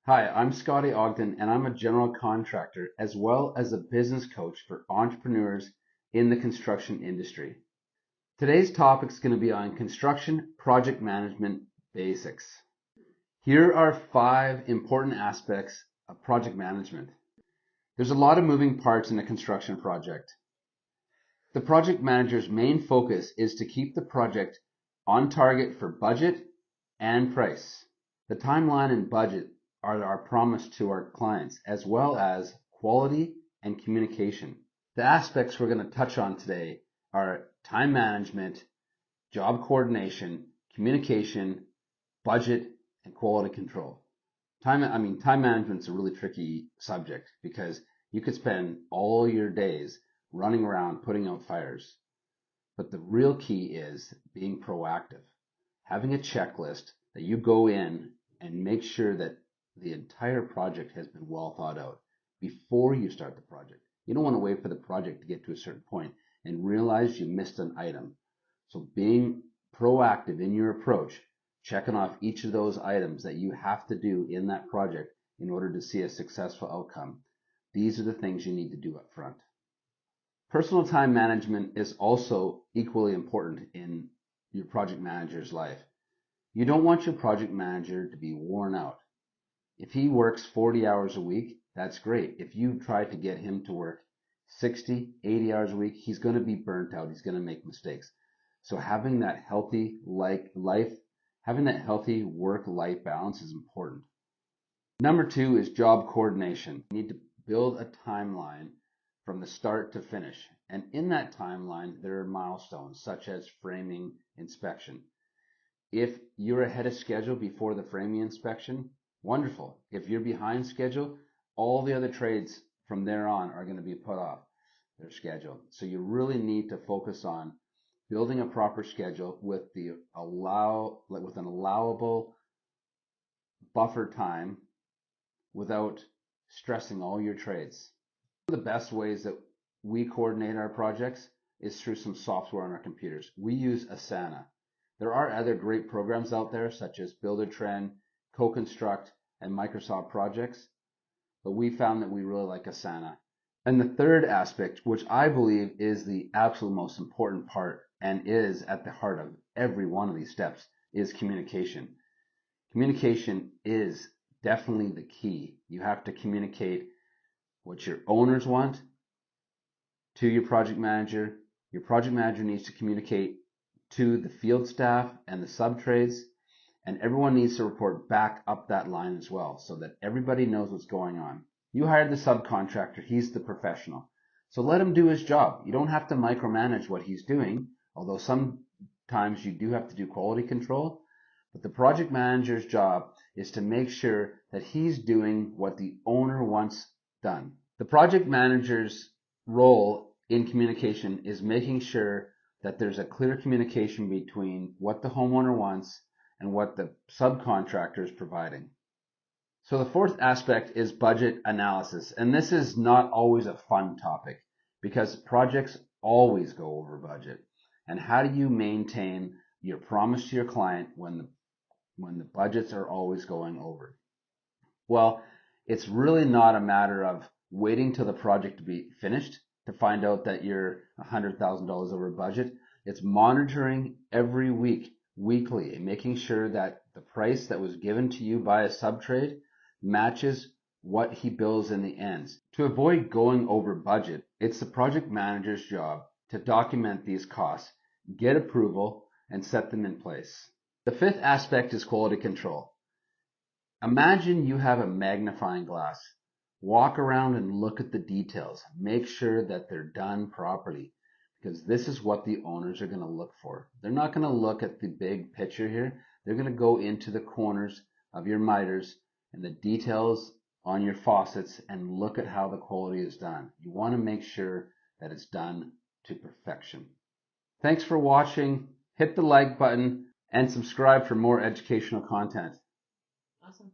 Hi, I'm Scotty Ogden, and I'm a general contractor as well as a business coach for entrepreneurs in the construction industry. Today's topic is going to be on construction project management basics. Here are 5 important aspects of project management. There's a lot of moving parts in a construction project. The project manager's main focus is to keep the project on target for budget and price. The timeline and budget are our promise to our clients, as well as quality and communication. The aspects we're going to touch on today are time management, job coordination, communication, budget, and quality control. Time management is a really tricky subject because you could spend all your days running around putting out fires. But the real key is being proactive, having a checklist that you go in and make sure that the entire project has been well thought out before you start the project. You don't want to wait for the project to get to a certain point and realize you missed an item. So being proactive in your approach, checking off each of those items that you have to do in that project in order to see a successful outcome. These are the things you need to do up front. Personal time management is also equally important in your project manager's life. You don't want your project manager to be worn out. If he works 40 hours a week, that's great. If you try to get him to work 60, 80 hours a week, he's going to be burnt out. He's going to make mistakes. So having that healthy healthy work-life balance is important. Number 2 is job coordination. You need to build a timeline from the start to finish. And in that timeline, there are milestones such as framing inspection. If you're ahead of schedule before the framing inspection, wonderful. If you're behind schedule, all the other trades from there on are going to be put off their schedule. So you really need to focus on building a proper schedule with an allowable buffer time without stressing all your trades. One of the best ways that we coordinate our projects is through some software on our computers. We use Asana. There are other great programs out there such as Buildertrend, CoConstruct, and Microsoft Projects, but we found that we really like Asana. And the third aspect, which I believe is the absolute most important part and is at the heart of every one of these steps, is communication. Communication is definitely the key. You have to communicate what your owners want to your project manager. Your project manager needs to communicate to the field staff and the sub-trades, and everyone needs to report back up that line as well so that everybody knows what's going on. You hired the subcontractor, he's the professional. So let him do his job. You don't have to micromanage what he's doing, although sometimes you do have to do quality control. But the project manager's job is to make sure that he's doing what the owner wants done. The project manager's role in communication is making sure that there's a clear communication between what the homeowner wants and what the subcontractor is providing. So the fourth aspect is budget analysis. And this is not always a fun topic because projects always go over budget. And how do you maintain your promise to your client when the budgets are always going over? Well, it's really not a matter of waiting till the project to be finished to find out that you're $100,000 over budget. It's monitoring every week, weekly, and making sure that the price that was given to you by a subtrade matches what he bills in the end. To avoid going over budget, it's the project manager's job to document these costs, get approval, and set them in place. The fifth aspect is quality control. Imagine you have a magnifying glass. Walk around and look at the details. Make sure that they're done properly because this is what the owners are going to look for. They're not going to look at the big picture here. They're going to go into the corners of your miters and the details on your faucets and look at how the quality is done. You want to make sure that it's done to perfection. Thanks for watching. Hit the like button and subscribe for more educational content. Awesome.